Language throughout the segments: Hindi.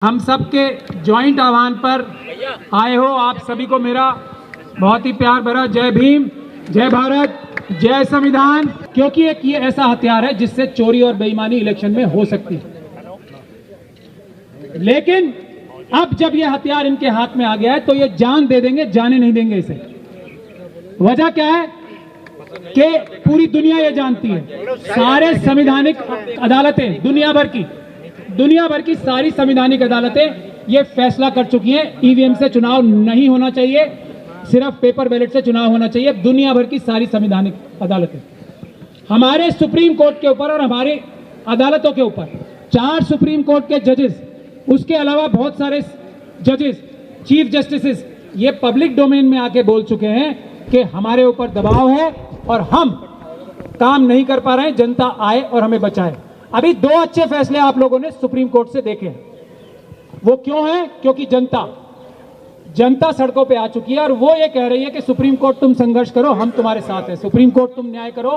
हम सब के ज्वाइंट आह्वान पर आए हो, आप सभी को मेरा बहुत ही प्यार भरा जय भीम, जय भारत, जय संविधान। क्योंकि एक ये ऐसा हथियार है जिससे चोरी और बेईमानी इलेक्शन में हो सकती है, लेकिन अब जब ये हथियार इनके हाथ में आ गया है तो ये जान दे देंगे, जाने नहीं देंगे इसे। वजह क्या है कि पूरी दुनिया ये जानती है, सारे संवैधानिक अदालतें दुनिया भर की सारी संवैधानिक अदालतें ये फैसला कर चुकी हैं ईवीएम से चुनाव नहीं होना चाहिए, सिर्फ पेपर बैलेट से चुनाव होना चाहिए। दुनिया भर की सारी संवैधानिक अदालतें, हमारे सुप्रीम कोर्ट के ऊपर और हमारी अदालतों के ऊपर 4 सुप्रीम कोर्ट के जजेस, उसके अलावा बहुत सारे जजेस, चीफ जस्टिस, ये पब्लिक डोमेन में आके बोल चुके हैं कि हमारे ऊपर दबाव है और हम काम नहीं कर पा रहे हैं, जनता आए और हमें बचाए। अभी 2 अच्छे फैसले आप लोगों ने सुप्रीम कोर्ट से देखे हैं। वो क्यों है? क्योंकि जनता सड़कों पे आ चुकी है और वो ये कह रही है कि सुप्रीम कोर्ट तुम संघर्ष करो, हम तुम्हारे साथ हैं, सुप्रीम कोर्ट तुम न्याय करो,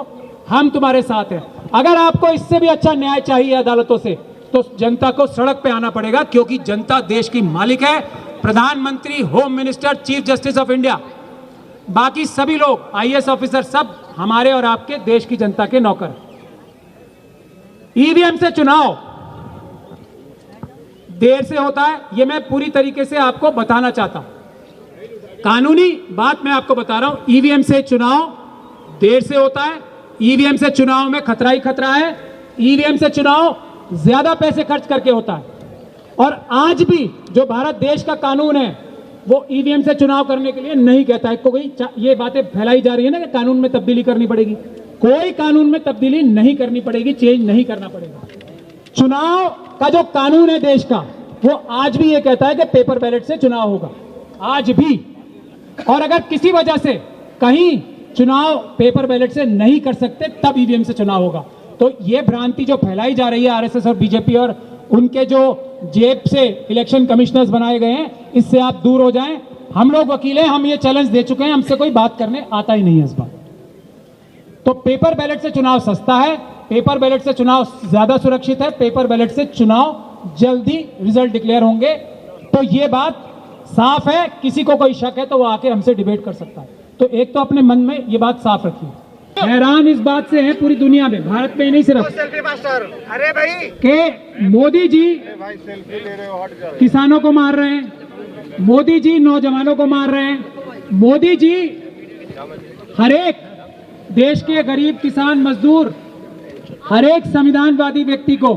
हम तुम्हारे साथ हैं। अगर आपको इससे भी अच्छा न्याय चाहिए अदालतों से तो जनता को सड़क पे आना पड़ेगा, क्योंकि जनता देश की मालिक है। प्रधानमंत्री, home minister, chief justice of India, बाकी सभी लोग, आईएएस ऑफिसर, सब हमारे और आपके देश की जनता के नौकर। ईवीएम से चुनाव देर से होता है, यह मैं पूरी तरीके से आपको बताना चाहता हूं। कानूनी बात मैं आपको बता रहा हूं। ईवीएम से चुनाव देर से होता है, ईवीएम से चुनाव में खतरा ही खतरा है, ईवीएम से चुनाव ज्यादा पैसे खर्च करके होता है। और आज भी जो भारत देश का कानून है वो ईवीएम से चुनाव करने के लिए नहीं कहता है। कोई ये बातें फैलाई जा रही है ना कि कानून में तब्दीली करनी पड़ेगी, कोई कानून में तब्दीली नहीं करनी पड़ेगी, चेंज नहीं करना पड़ेगा। चुनाव का जो कानून है देश का, वो आज भी ये कहता है कि पेपर बैलेट से चुनाव होगा, आज भी। और अगर किसी वजह से कहीं चुनाव पेपर बैलेट से नहीं कर सकते तब ईवीएम से चुनाव होगा। तो ये भ्रांति जो फैलाई जा रही है आरएसएस और बीजेपी और उनके जो जेब से इलेक्शन कमिश्नर्स बनाए गए हैं, इससे आप दूर हो जाएं। हम लोग वकील हैं, हम ये चैलेंज दे चुके हैं, हमसे कोई बात करने आता ही नहीं है इस बात। तो पेपर बैलेट से चुनाव सस्ता है, पेपर बैलेट से चुनाव ज्यादा सुरक्षित है, पेपर बैलेट से चुनाव जल्दी रिजल्ट डिक्लेयर होंगे। तो ये बात साफ है, किसी को कोई शक है तो वो आके हमसे डिबेट कर सकता है। तो एक तो अपने मन में ये बात साफ रखिए। हैरान इस बात से है पूरी दुनिया में, भारत में ही नहीं सिर्फ, अरे भाई कि मोदी जी किसानों को मार रहे हैं, मोदी जी नौजवानों को मार रहे हैं, मोदी जी हर एक देश के गरीब किसान, मजदूर, हर एक संविधानवादी व्यक्ति को,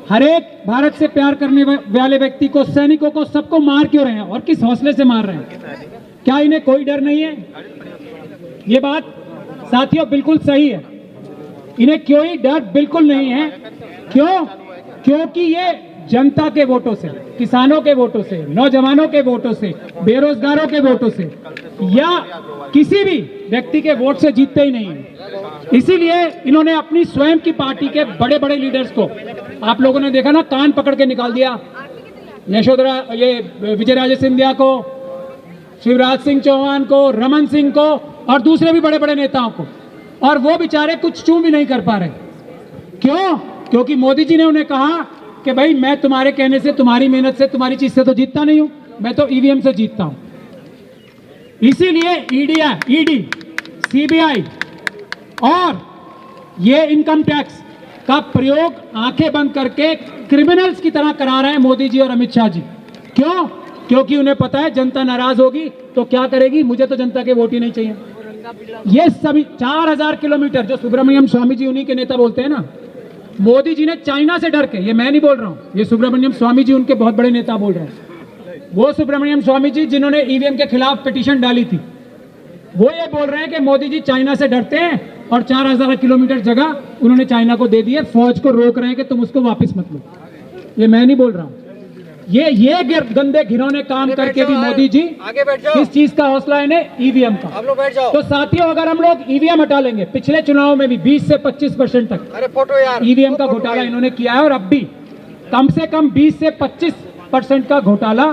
हर एक भारत से प्यार करने वाले व्यक्ति को, सैनिकों को, सबको मार क्यों रहे हैं और किस हौसले से मार रहे हैं? क्या इन्हें कोई डर नहीं है? ये बात साथियों बिल्कुल सही है, इन्हें कोई डर बिल्कुल नहीं है। क्यों? क्योंकि ये जनता के वोटों से, किसानों के वोटों से, नौजवानों के वोटों से, बेरोजगारों के वोटों से या किसी भी व्यक्ति के वोट से जीतते ही नहीं है। इसीलिए इन्होंने अपनी स्वयं की पार्टी के बड़े बड़े लीडर्स को, आप लोगों ने देखा ना, कान पकड़ के निकाल दिया। यशोधरा, ये विजय राजे सिंधिया को, शिवराज सिंह चौहान को, रमन सिंह को और दूसरे भी बड़े बड़े नेताओं को, और वो बेचारे कुछ चूं भी नहीं कर पा रहे। क्यों? क्योंकि मोदी जी ने उन्हें कहा कि भाई मैं तुम्हारे कहने से, तुम्हारी मेहनत से, तुम्हारी चीज से तो जीतता नहीं हूं, मैं तो ईवीएम से जीतता हूं। इसीलिए ईडी, सीबीआई और ये इनकम टैक्स का प्रयोग आंखें बंद करके क्रिमिनल्स की तरह करा रहे हैं मोदी जी और अमित शाह जी। क्यों? क्योंकि उन्हें पता है जनता नाराज होगी तो क्या करेगी, मुझे तो जनता के वोट ही नहीं चाहिए। ये सभी 4000 किलोमीटर, जो सुब्रमण्यम स्वामी जी उन्हीं के नेता बोलते हैं ना, मोदी जी ने चाइना से डर के, ये मैं नहीं बोल रहा हूं, ये सुब्रमण्यम स्वामी जी उनके बहुत बड़े नेता बोल रहे हैं। वो सुब्रमण्यम स्वामी जी जिन्होंने ईवीएम के खिलाफ पिटीशन डाली थी, वो ये बोल रहे हैं कि मोदी जी चाइना से डरते हैं और 4000 किलोमीटर जगह उन्होंने चाइना को दे दी है, फौज को रोक रहे हैं कि तुम उसको वापस मत लो। ये मैं नहीं बोल रहा हूं, ये गंदे घिनौने काम करके भी मोदी जी, किस चीज का हौसला है इन्हें? ईवीएम का। आप लोग बैठ जाओ। तो साथियों, अगर हम लोग ईवीएम हटा लेंगे, पिछले चुनाव में भी 20 से 25% तक अरे फोटो यार, ईवीएम का घोटाला इन्होंने किया है, और अब भी कम से कम 20 से 25% का घोटाला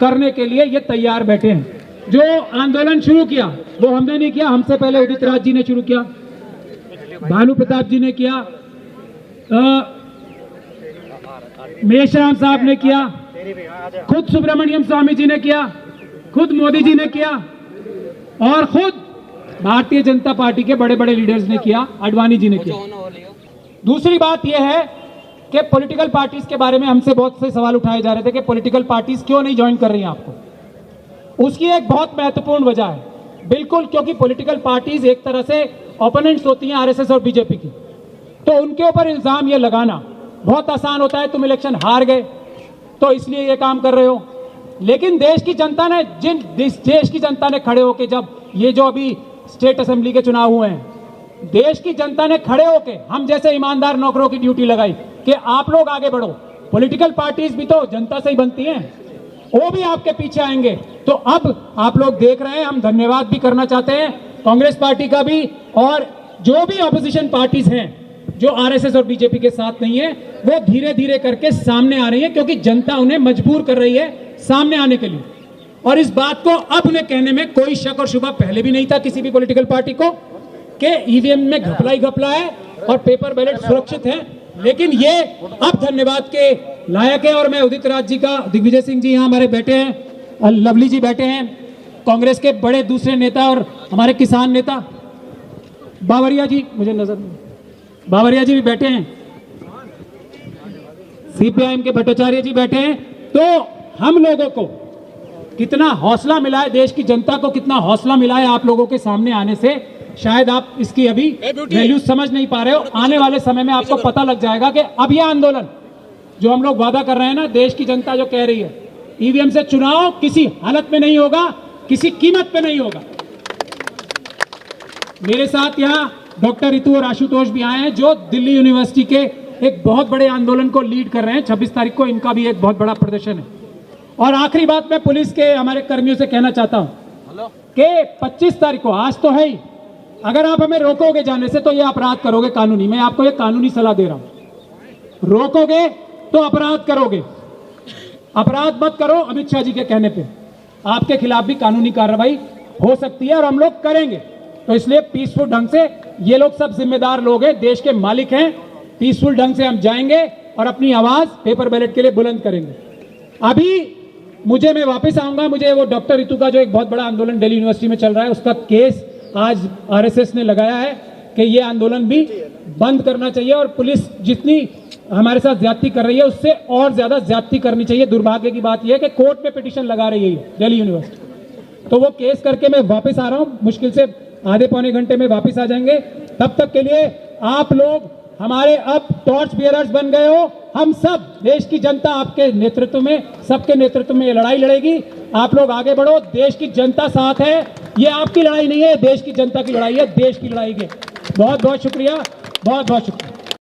करने के लिए ये तैयार बैठे हैं। जो आंदोलन शुरू किया वो हमने नहीं किया, हमसे पहले उदित राज जी ने शुरू किया, भानु प्रताप जी ने किया, मेशराम साहब ने किया, खुद सुब्रमण्यम स्वामी जी ने किया, खुद मोदी जी ने किया और खुद भारतीय जनता पार्टी के बड़े बड़े लीडर्स ने किया, आडवाणी जी ने किया। दूसरी बात यह है कि पॉलिटिकल पार्टीज के बारे में हमसे बहुत से सवाल उठाए जा रहे थे कि पॉलिटिकल पार्टीज क्यों नहीं ज्वाइन कर रही हैं आपको। उसकी एक बहुत महत्वपूर्ण वजह है, बिल्कुल, क्योंकि पॉलिटिकल पार्टीज एक तरह से ओपोनेंट्स होती हैं आरएसएस और बीजेपी की, तो उनके ऊपर इल्जाम ये लगाना बहुत आसान होता है, तुम इलेक्शन हार गए तो इसलिए ये काम कर रहे हो। लेकिन देश की जनता ने, देश की जनता ने खड़े होकर, जब ये जो अभी स्टेट असेंबली के चुनाव हुए हैं, देश की जनता ने खड़े होकर हम जैसे ईमानदार नौकरों की ड्यूटी लगाई कि आप लोग आगे बढ़ो। पॉलिटिकल पार्टीज भी तो जनता से ही बनती हैं, वो भी आपके पीछे आएंगे। तो अब आप लोग देख रहे हैं, हम धन्यवाद भी करना चाहते हैं कांग्रेस पार्टी का भी, और जो भी ऑपोजिशन पार्टीज हैं जो आरएसएस और बीजेपी के साथ नहीं है, वो धीरे धीरे करके सामने आ रही है, क्योंकि जनता उन्हें मजबूर कर रही है सामने आने के लिए। और इस बात को अब उन्हें कहने में कोई शक और शुबा पहले भी नहीं था किसी भी पॉलिटिकल पार्टी को कि ईवीएम में घपला ही घपला है और पेपर बैलेट सुरक्षित है। लेकिन ये अब धन्यवाद के लायक है। और मैं उदित राज जी का, दिग्विजय सिंह जी यहाँ हमारे बैठे हैं, लवली जी बैठे हैं, कांग्रेस के बड़े दूसरे नेता और हमारे किसान नेता बावरिया जी, मुझे नजर नहीं, बावरिया जी भी बैठे हैं, सीपीआईएम के भट्टाचार्य जी बैठे हैं। तो हम लोगों को कितना हौसला मिला है, देश की जनता को कितना हौसला मिला है आप लोगों के सामने आने से, शायद आप इसकी अभी वैल्यू समझ नहीं पा रहे हो। आने वाले समय में आपको पता लग जाएगा कि अब यह आंदोलन जो हम लोग वादा कर रहे हैं ना, देश की जनता जो कह रही है ईवीएम से चुनाव किसी हालत में नहीं होगा, किसी कीमत पे नहीं होगा। मेरे साथ यहाँ डॉक्टर रितु और आशुतोष भी आए हैं जो दिल्ली यूनिवर्सिटी के एक बहुत बड़े आंदोलन को लीड कर रहे हैं। 26 तारीख को इनका भी एक बहुत बड़ा प्रदर्शन है। और आखिरी बात मैं पुलिस के हमारे कर्मियों से कहना चाहता हूं कि 25 तारीख को, आज तो है ही, अगर आप हमें रोकोगे जाने से तो ये अपराध करोगे कानूनी। मैं आपको ये कानूनी सलाह दे रहा हूं, रोकोगे तो अपराध करोगे। अपराध मत करो, अमित शाह जी के कहने पे आपके खिलाफ भी कानूनी कार्रवाई हो सकती है और हम लोग करेंगे। तो इसलिए पीसफुल ढंग से, ये लोग सब जिम्मेदार लोग हैं, देश के मालिक हैं, पीसफुल ढंग से हम जाएंगे और अपनी आवाज पेपर बैलेट के लिए बुलंद करेंगे। अभी मैं वापस आऊंगा, मुझे वो डॉक्टर रितु का जो एक बहुत बड़ा आंदोलन दिल्ली यूनिवर्सिटी में चल रहा है, उसका केस आज आरएसएस ने लगाया है कि ये आंदोलन भी बंद करना चाहिए और पुलिस जितनी हमारे साथ ज्यादती कर रही है उससे और ज्यादा ज्यादती करनी चाहिए। दुर्भाग्य की बात यह है कि कोर्ट में पिटीशन लगा रही है दिल्ली यूनिवर्सिटी। तो वो केस करके मैं वापस आ रहा हूं, मुश्किल से आधे पौने घंटे में वापस आ जाएंगे। तब तक के लिए आप लोग हमारे अब टॉर्च बियरर्स बन गए हो। हम सब, देश की जनता आपके नेतृत्व में, सबके नेतृत्व में ये लड़ाई लड़ेगी। आप लोग आगे बढ़ो, देश की जनता साथ है। ये आपकी लड़ाई नहीं है, देश की जनता की लड़ाई है, देश की लड़ाई है। बहुत बहुत शुक्रिया, बहुत बहुत शुक्रिया।